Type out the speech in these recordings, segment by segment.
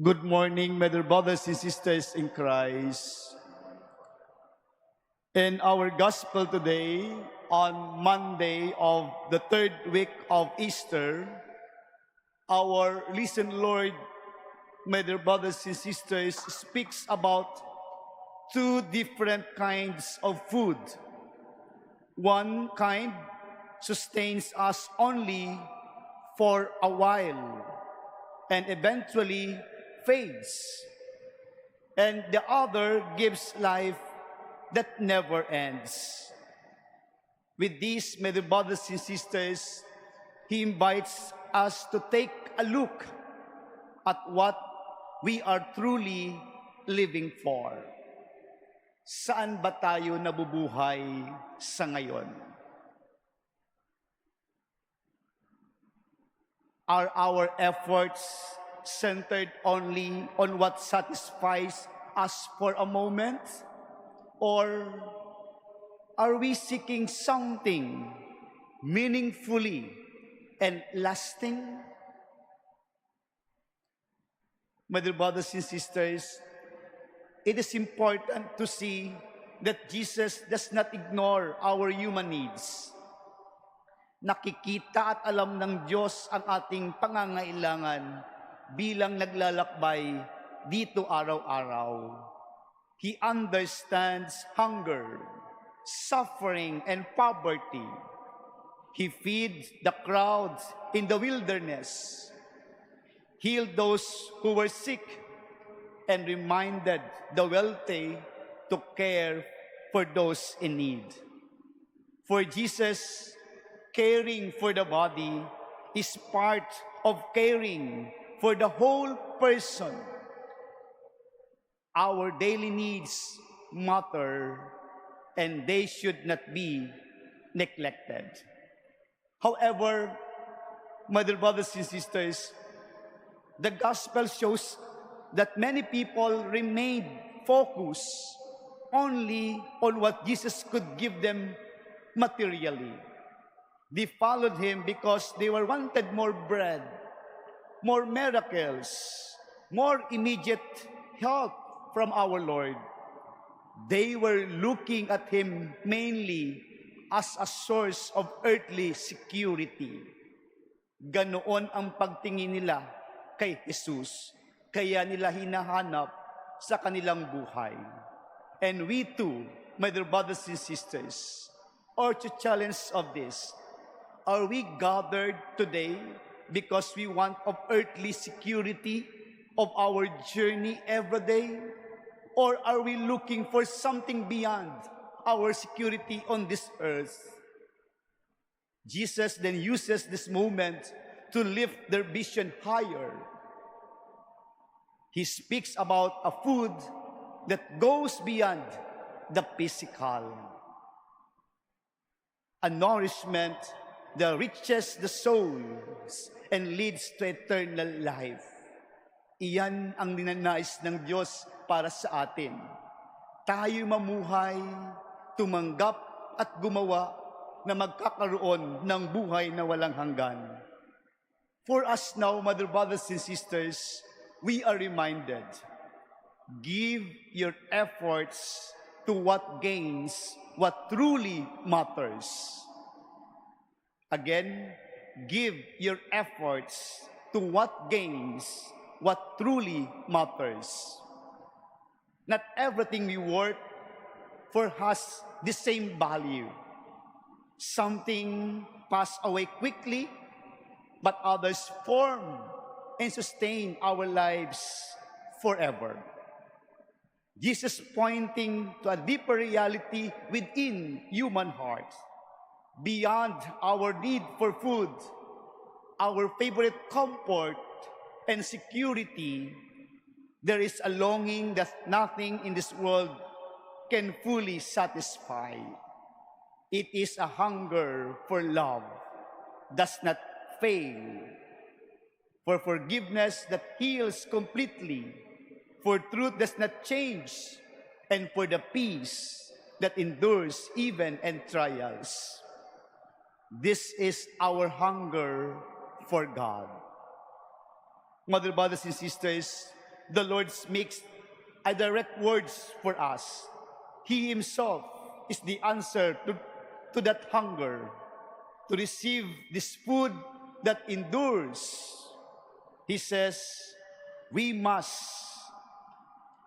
Good morning, my dear brothers and sisters in Christ. In our gospel today, on Monday of the third week of Easter, our risen Lord, my dear brothers and sisters, speaks about two different kinds of food. One kind sustains us only for a while and eventually fades, and the other gives life that never ends. With these, my dear brothers and sisters, he invites us to take a look at what we are truly living for. Saan ba tayo nabubuhay sa ngayon? Are our efforts centered only on what satisfies us for a moment? Or are we seeking something meaningfully and lasting? My dear brothers and sisters, it is important to see that Jesus does not ignore our human needs. Nakikita at alam ng Diyos ang ating pangangailangan bilang naglalakbay dito araw-araw. He understands hunger, suffering, and poverty. He feeds the crowds in the wilderness, healed those who were sick, and reminded the wealthy to care for those in need. For Jesus, caring for the body is part of caring for the whole person. Our daily needs matter, and they should not be neglected. However, my dear brothers and sisters, the gospel shows that many people remained focused only on what Jesus could give them materially. They followed him because they wanted more bread, more miracles, more immediate help from our Lord. They were looking at him mainly as a source of earthly security. Ganoon ang pagtingin nila kay Jesus, kaya nila hinahanap sa kanilang buhay. And we too, my dear brothers and sisters, are to challenge of this. Are we gathered today because we want of earthly security of our journey every day? Or are we looking for something beyond our security on this earth? Jesus then uses this moment to lift their vision higher. He speaks about a food that goes beyond the physical. A nourishment that reaches the souls and leads to eternal life. Iyan ang ninanais ng Diyos para sa atin. Tayo mamuhay, tumanggap at gumawa na magkakaroon ng buhay na walang hanggan. For us now, my dear brothers and sisters, we are reminded, give your efforts to what gains, what truly matters. Again, give your efforts to what gains, what truly matters. Not everything we work for has the same value. Something pass away quickly, but others form and sustain our lives forever. Jesus pointing to a deeper reality within human hearts, beyond our need for food, our favorite comfort and security. There is a longing that nothing in this world can fully satisfy. It is a hunger for love, does not fail, for forgiveness that heals completely, for truth does not change, and for the peace that endures even in trials. This is our hunger for God. Mother, brothers, and sisters, the Lord makes a direct words for us. He himself is the answer to that hunger, to receive this food that endures. He says, we must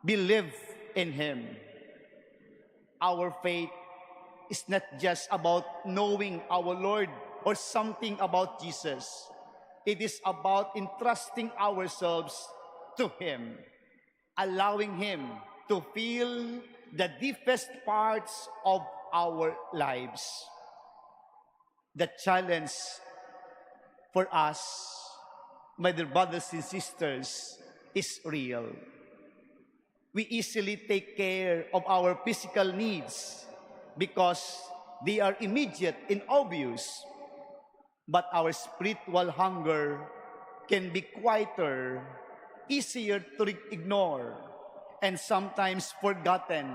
believe in him. Our faith is not just about knowing our Lord or something about Jesus. It is about entrusting ourselves to him, allowing him to feel the deepest parts of our lives. The challenge for us, my dear brothers and sisters, is real. We easily take care of our physical needs because they are immediate and obvious. But our spiritual hunger can be quieter, easier to ignore, and sometimes forgotten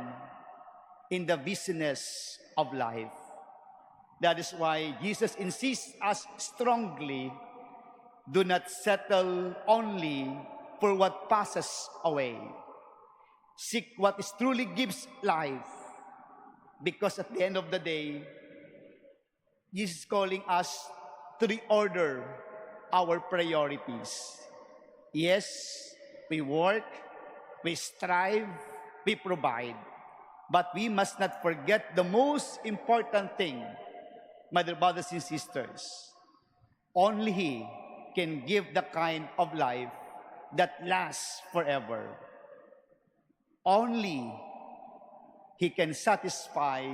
in the busyness of life. That is why Jesus insists us strongly, do not settle only for what passes away. Seek what is truly gives life. Because at the end of the day, Jesus is calling us to reorder our priorities. Yes, we work, we strive, we provide. But we must not forget the most important thing, my dear brothers and sisters. Only He can give the kind of life that lasts forever. Only He can satisfy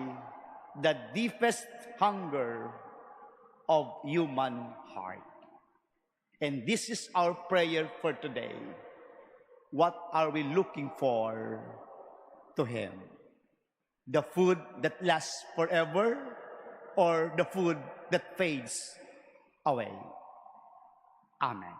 the deepest hunger of human heart. And this is our prayer for today. What are we looking for to Him? The food that lasts forever or the food that fades away? Amen.